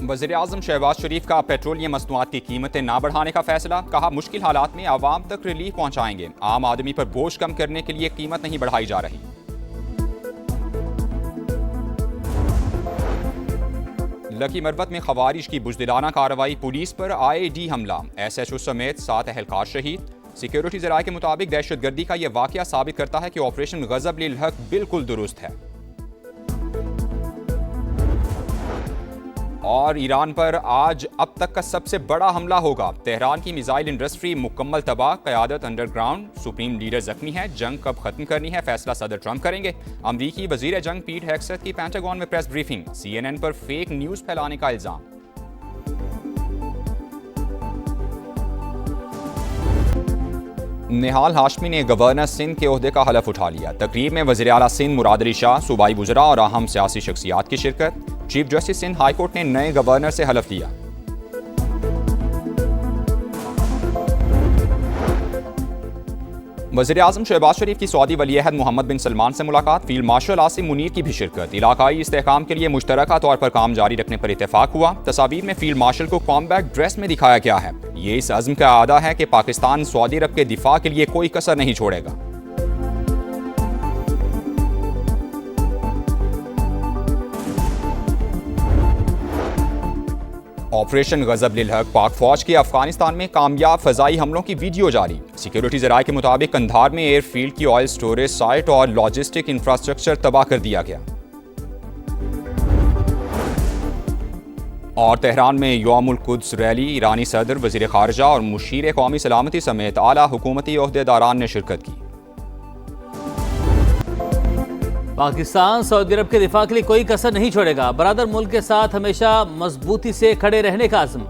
वज़ीर-ए-आज़म शहबाज शरीफ का पेट्रोलियम मसनूआत की कीमतें ना बढ़ाने का फैसला। कहा मुश्किल हालात में आवाम तक रिलीफ पहुंचाएंगे। आम आदमी पर बोझ कम करने के लिए कीमत नहीं बढ़ाई जा रही। लकी मरवत में खवारिज की बुज़दिलाना कार्रवाई। पुलिस पर IED हमला। SHO समेत 7 अहलकार शहीद। सिक्योरिटी ज़राए के मुताबिक दहशतगर्दी का यह वाक़या साबित करता है कि ऑपरेशन गज़ब लिल हक बिल्कुल दुरुस्त है। और ईरान पर आज अब तक का सबसे बड़ा हमला होगा। तेहरान की मिसाइल इंडस्ट्री मुकम्मल तबाह। क़यादत अंडरग्राउंड। सुप्रीम लीडर जख्मी है। जंग कब खत्म करनी है फैसला सदर ट्रंप करेंगे। अमरीकी वजीर जंग पीट हेग्सेथ की पेंटागन में प्रेस ब्रीफिंग। CNN पर फेक न्यूज़ फैलाने का इल्जाम। निहाल हाशमी ने गवर्नर सिंध के ओहदे का हलफ उठा लिया। तकरीब में वज़ीर आला सिंध मुराद अली शाह, सूबाई वुज़रा और अहम सियासी शख्सियात की शिरकत। Chief justice Sindh high court ने नए गवर्नर से हलफ लिया। वज़ीर-ए-आज़म शहबाज शरीफ की सऊदी वली-ए-अहद मोहम्मद बिन सलमान से मुलाकात। फील्ड मार्शल आसिम मुनीर की भी शिरकत। इलाकाई इस्तेहकाम के लिए मुश्तरका तौर पर काम जारी रखने पर इत्तेफाक हुआ। तस्वीर में फील्ड मार्शल को कॉम्बैट ड्रेस में दिखाया गया है। ये इस अज़्म का आदा है कि पाकिस्तान सऊदी अरब के दिफा के लिए कोई कसर नहीं छोड़ेगा। ऑपरेशन गजब लिल हक। पाक फौज के अफगानिस्तान में कामयाब फजाई हमलों की वीडियो जारी। सिक्योरिटी ज़राए के मुताबिक कंधार में एयरफील्ड की ऑयल स्टोरेज साइट और लॉजिस्टिक इंफ्रास्ट्रक्चर तबाह कर दिया गया। और तेहरान में यौमुल कुद्स रैली। ईरानी सदर, वज़ीर ख़ारिजा और मुशीर कौमी सलामती समेत आला हुकूमती ओहदेदारान ने शिरकत की। पाकिस्तान सऊदी अरब के दिफा के लिए कोई कसर नहीं छोड़ेगा। बरादर मुल्क के साथ हमेशा मजबूती से खड़े रहने का आज़म।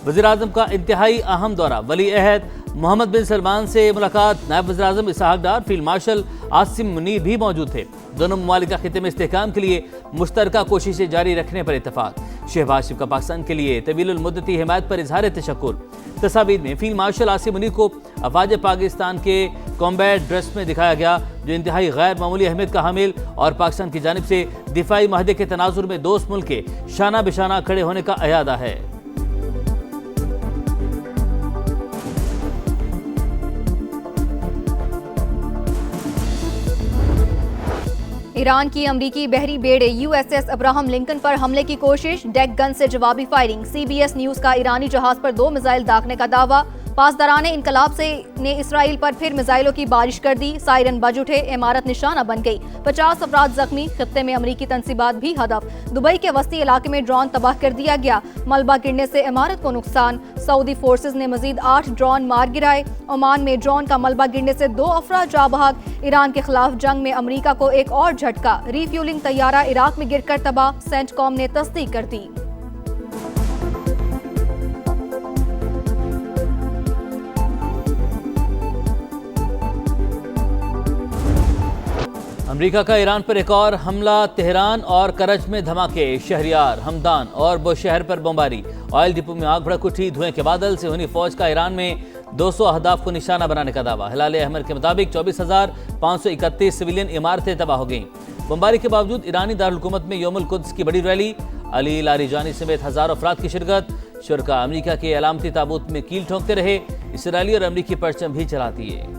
वज़ीर-ए-आज़म का इंतहाई अहम दौरा। वली-ए-अहद मोहम्मद बिन सलमान से मुलाकात। नायब वज़ीर-ए-आज़म इसहाक डार, फील्ड मार्शल आसिम मुनीर भी मौजूद थे। दोनों ममालिक का खित्ते में इस्तेहकाम के लिए मुश्तरका कोशिशें जारी रखने पर इत्तफाक। शहबाज शरीफ का पाकिस्तान के लिए तवील मुद्दती हिमायत पर इजहार तशक्कुर। तस्वीर में फील्ड मार्शल आसिम मुनीर को अफवाज पाकिस्तान के कॉम्बैट ड्रेस में दिखाया गया, जो इंतहाई गैर मामूली अहमियत का हामिल और पाकिस्तान की जानिब से दिफाई माहदे के तनाजुर में दोस्त मुल्क के शाना बिशाना खड़े होने का अयादा है। ईरान की अमरीकी बहरी बेड़े USS अब्राहम लिंकन पर हमले की कोशिश। डेक गन से जवाबी फायरिंग। CBS न्यूज का ईरानी जहाज पर 2 मिसाइल दागने का दावा। पासदारान इनकलाब से ने इसराइल पर फिर मिसाइलों की बारिश कर दी। सायरन बज उठे। इमारत निशाना बन गई। 50 अफराद जख्मी। खित्ते में अमरीकी तंसीबात भी हदफ। दुबई के वस्ती इलाके में ड्रोन तबाह कर दिया गया। मलबा गिरने से इमारत को नुकसान। सऊदी फोर्सेज ने मजीद 8 ड्रोन मार गिराए। ओमान में ड्रोन का मलबा गिरने से 2 अफराद जा बहक। ईरान के खिलाफ जंग में अमरीका को एक और झटका। रिफ्यूलिंग तैयारा इराक में गिरकर तबाह। सेंटकॉम ने तस्दीक कर दी। अमेरिका का ईरान पर एक और हमला। तेहरान और करज में धमाके। शहरियार, हमदान और बुशहर पर बमबारी। ऑयल डिपो में आग भड़क उठी। धुएं के बादल से हुई फौज का ईरान में 200 अहदाफ को निशाना बनाने का दावा। हिलाल अहमद के मुताबिक 24,531 सिविलियन इमारतें तबाह हो गईं। बमबारी के बावजूद ईरानी दारुल हुकूमत में यौमुल कुद्स की बड़ी रैली। अली लारीजानी समेत हजारों अफराद की शिरकत। शुरका अमेरिका के अलामती ताबूत में कील ठोंकते रहे। इसराइली और अमरीकी परचम भी चलाती है।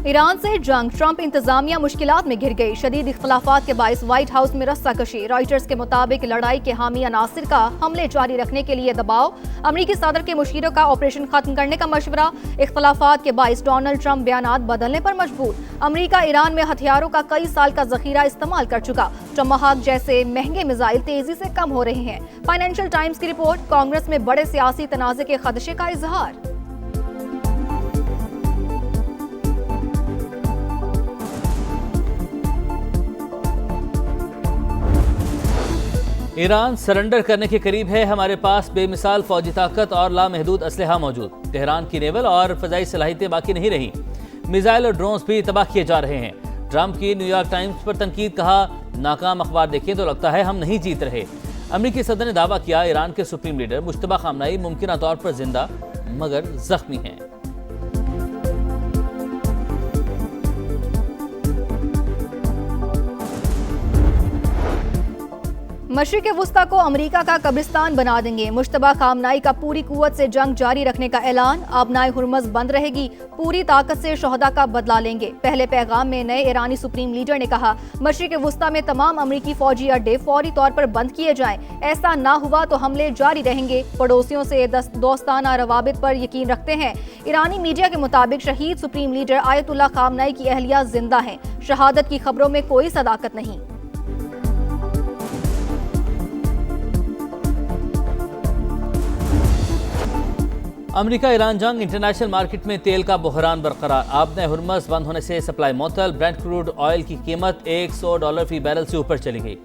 ईरान से जंग। ट्रंप इंतजामिया मुश्किलात में घिर गई। शदीद इख्तलाफात के बाइस व्हाइट हाउस में रस्साकशी। रॉयटर्स के मुताबिक लड़ाई के हामी अनासिर का हमले जारी रखने के लिए दबाव। अमरीकी सदर के मुशीरों का ऑपरेशन खत्म करने का मशवरा। इख्तलाफात के बाइस डोनाल्ड ट्रंप बयानात बदलने पर मजबूर। अमरीका ईरान में हथियारों का कई साल का जखीरा इस्तेमाल कर चुका। टमाहाक जैसे महंगे मिसाइल तेजी से कम हो रहे हैं। फाइनेंशियल टाइम्स की रिपोर्ट। कांग्रेस में बड़े सियासी तनाज़े के खदशे का इजहार। ईरान सरेंडर करने के करीब है। हमारे पास बेमिसाल फौजी ताकत और लामहदूद असलहा मौजूद। तेहरान की नेवल और फजाई सलाहियतें बाकी नहीं रही। मिसाइल और ड्रोन्स भी तबाह किए जा रहे हैं। ट्रंप की न्यूयॉर्क टाइम्स पर तनकीद। कहा नाकाम अखबार देखें तो लगता है हम नहीं जीत रहे। अमरीकी सदर ने दावा किया ईरान के सुप्रीम लीडर मुश्तबा खामनाई मुमकिन तौर पर जिंदा मगर जख्मी हैं। मशरिक़ वुस्ता को अमरीका का कब्रिस्तान बना देंगे। मुश्तबा खामनाई का पूरी कुव्वत से जंग जारी रखने का ऐलान। आबनाए हुर्मज़ बंद रहेगी, पूरी ताकत से शोहदा का बदला लेंगे। पहले पैगाम में नए ईरानी सुप्रीम लीडर ने कहा, मशरिक़ वुस्ता में तमाम अमरीकी फौजी अड्डे फौरी तौर पर बंद किए जाएं। ऐसा ना हुआ तो हमले जारी रहेंगे। पड़ोसियों से दोस्ताना रवाबित पर यकीन रखते हैं। ईरानी मीडिया के मुताबिक शहीद सुप्रीम लीडर आयतुल्लाह खामनाई की अहलिया जिंदा है। शहादत की खबरों में कोई सदाकत नहीं। अमेरिका ईरान जंग, इंटरनेशनल मार्केट में तेल का बहरान बरकरार। आबनाए हुर्मज़ बंद होने से सप्लाई मुअत्तल। ब्रेंट क्रूड ऑयल की कीमत $100 फी बैरल से ऊपर चली गई।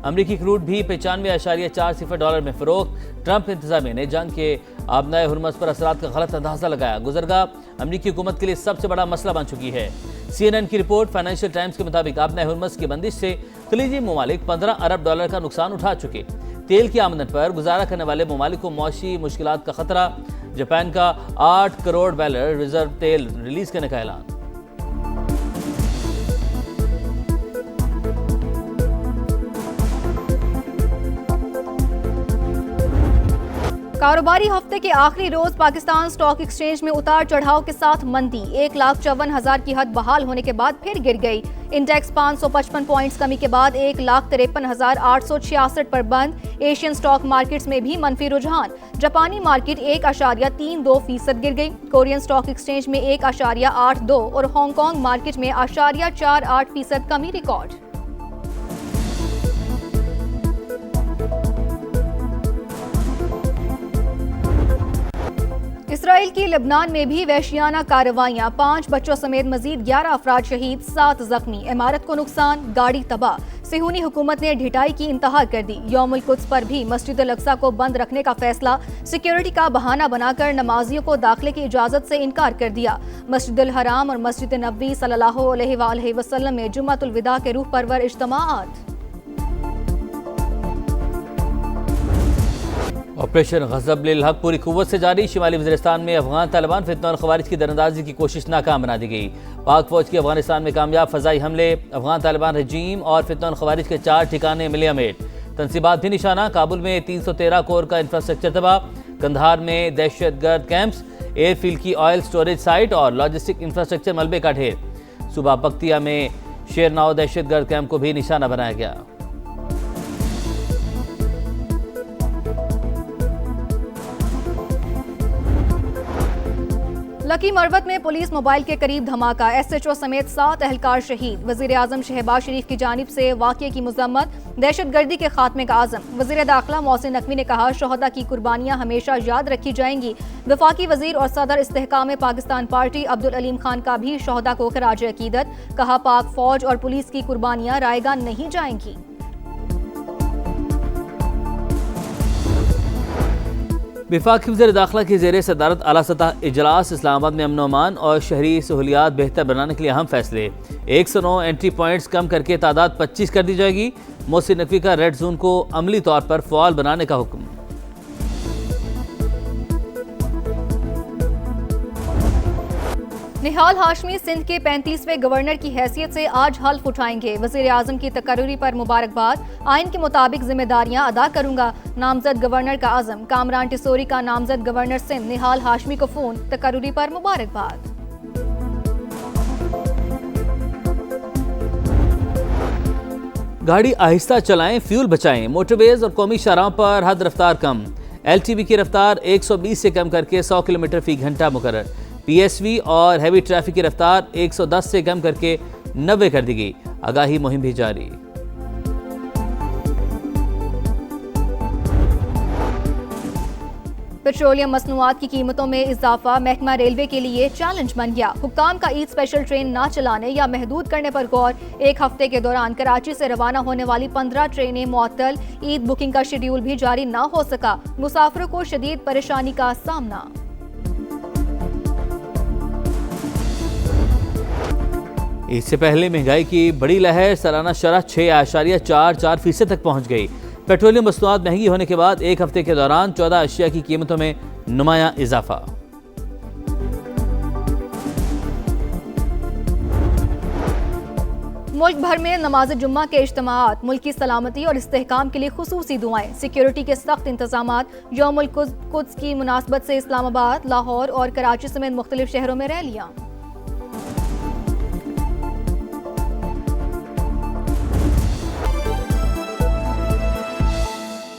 अमरीकी क्रूड भी $95.40 में फरोख्त। ट्रंप इंतजामिया ने जंग के आबनाए हुर्मज़ पर असरात का गलत अंदाजा लगाया। गुज़रगाह अमरीकी हुकूमत के लिए सबसे बड़ा मसला बन चुकी है। CNN की रिपोर्ट। फाइनेंशियल टाइम्स के मुताबिक आबनाए हुर्मज़ की बंदिश से खलीजी ममालिक $15 अरब का नुकसान उठा चुके। तेल की आमदन पर गुजारा करने वाले ममालिक को मौशी मुश्किलात का खतरा। जापान का 8 करोड़ बैरल रिजर्व तेल रिलीज करने का ऐलान। कारोबारी हफ्ते के आखिरी रोज पाकिस्तान स्टॉक एक्सचेंज में उतार चढ़ाव के साथ मंदी। 1,54,000 की हद बहाल होने के बाद फिर गिर गई। इंडेक्स 555 पॉइंट्स कमी के बाद 1,53,866 पर बंद। एशियन स्टॉक मार्केट्स में भी मनफी रुझान। जापानी मार्केट 1.32% गिर गई। कोरियन स्टॉक एक्सचेंज में 1.82 और हांगकांग मार्केट में 0.48% कमी रिकॉर्ड। इसराइल की लेबनान में भी वहशियाना कार्रवाइयां। 5 बच्चों समेत मजीद 11 अफराद शहीद, 7 जख्मी। इमारत को नुकसान, गाड़ी तबाह। सिहूनी हुकूमत ने ढिठाई की इंतहा कर दी। यौमुल कुद्स पर भी मस्जिद अल अक्सा को बंद रखने का फैसला। सिक्योरिटी का बहाना बनाकर नमाजियों को दाखिले की इजाजत से इनकार कर दिया। मस्जिद अल हराम और मस्जिद नबवी सल्लल्लाहु अलैहि वसल्लम में जुम्मतुल विदा के रूह परवर इज्तिमाआत। ऑपरेशन गज़ब लिल हक पूरी कुव्वत से जारी। शिमाली वज़ीरिस्तान में अफगान तालिबान फितना और खवारिज की दरअंदाजी की कोशिश नाकाम बना दी गई। पाक फौज की अफगानिस्तान में कामयाब फ़ज़ाई हमले। अफगान तालिबान रजीम और फितना और खवारिज के 4 ठिकाने मिलियामेट। तनसीबात भी निशाना। काबुल में 313 कोर का इंफ्रास्ट्रक्चर तबाह। कंधार में दहशतगर्द कैंप्स, एयरफील्ड की ऑयल स्टोरेज साइट और लॉजिस्टिक इंफ्रास्ट्रक्चर मलबे का ढेर। सूबा पख्तिया में शेरनाव दहशतगर्द कैंप को भी निशाना बनाया गया। लकी मरवत में पुलिस मोबाइल के करीब धमाका। SHO समेत 7 एहलकार शहीद। वजीर आजम शहबाज शरीफ की जानिब से वाक़ये की मजम्मत। दहशतगर्दी के खात्मे का आज़म। वज़ीर दाखिला मोहसिन नकवी ने कहा, शोहदा की कुर्बानियां हमेशा याद रखी जाएंगी। वफाकी वजीर और सदर इस्तेहकाम पाकिस्तान पार्टी अब्दुल अलीम खान का भी शोहदा को खराज अकीदत। कहा, पाक फौज और पुलिस की कुर्बानियां रायगा नहीं जाएंगी। वफाकी वज़ीर दाखिला की ज़ेर सदारत आला सतह इजलास। इस्लामाबाद में अमन अमान और शहरी सहूलियात बेहतर बनाने के लिए अहम फैसले। 109 एंट्री पॉइंट्स कम करके तादाद 25 कर दी जाएगी। मोहसिन नकवी का रेड जोन को अमली तौर पर फ़आल बनाने का हुक्म। निहाल हाशमी सिंध के 35वें गवर्नर की हैसियत से आज हल्फ उठाएंगे। वज़ीर आज़म की तकर्री पर मुबारकबाद। आइन के मुताबिक जिम्मेदारियां अदा करूंगा। नामजद गवर्नर का आज़म। कामरान टिसोरी का नामजद गवर्नर सिंध निहाल हाशमी को फोन। तकर्री पर मुबारकबाद। गाड़ी आहिस्ता चलाएं, फ्यूल बचाएं। मोटरवेज और कौमी शाहराहों पर हद रफ्तार कम। LTV की रफ्तार 120 से कम करके 100 किलोमीटर फी घंटा मुकर्रर। PSV और हैवी ट्रैफिक की रफ्तार 110 से कम करके 90 कर दी गई। आगाही मुहिम भी जारी। पेट्रोलियम मसनूआत की कीमतों में इजाफा महकमा रेलवे के लिए चैलेंज बन गया। हुक्काम का ईद स्पेशल ट्रेन ना चलाने या महदूद करने पर गौर। 1 हफ्ते के दौरान कराची से रवाना होने वाली 15 ट्रेनें मुअत्तल। ईद बुकिंग का शेड्यूल भी जारी ना हो सका। मुसाफिरों को शदीद परेशानी का सामना। इससे पहले महंगाई की बड़ी लहर। सालाना शरह 6.44% तक पहुंच गई। पेट्रोलियम मसनूआत महंगी होने के बाद 1 हफ्ते के दौरान 14 अशिया की कीमतों में नुमायां इजाफा। मुल्क भर में नमाज जुम्मा के इज्तिमाआत, मुल्क की सलामती और इस्तेहकाम के लिए खुसूसी दुआएं, सिक्योरिटी के सख्त इंतजामात। यौमुल कुद्स की मुनासबत से इस्लामाबाद, लाहौर और कराची समेत मुख्तलिफ शहरों में रैलियां।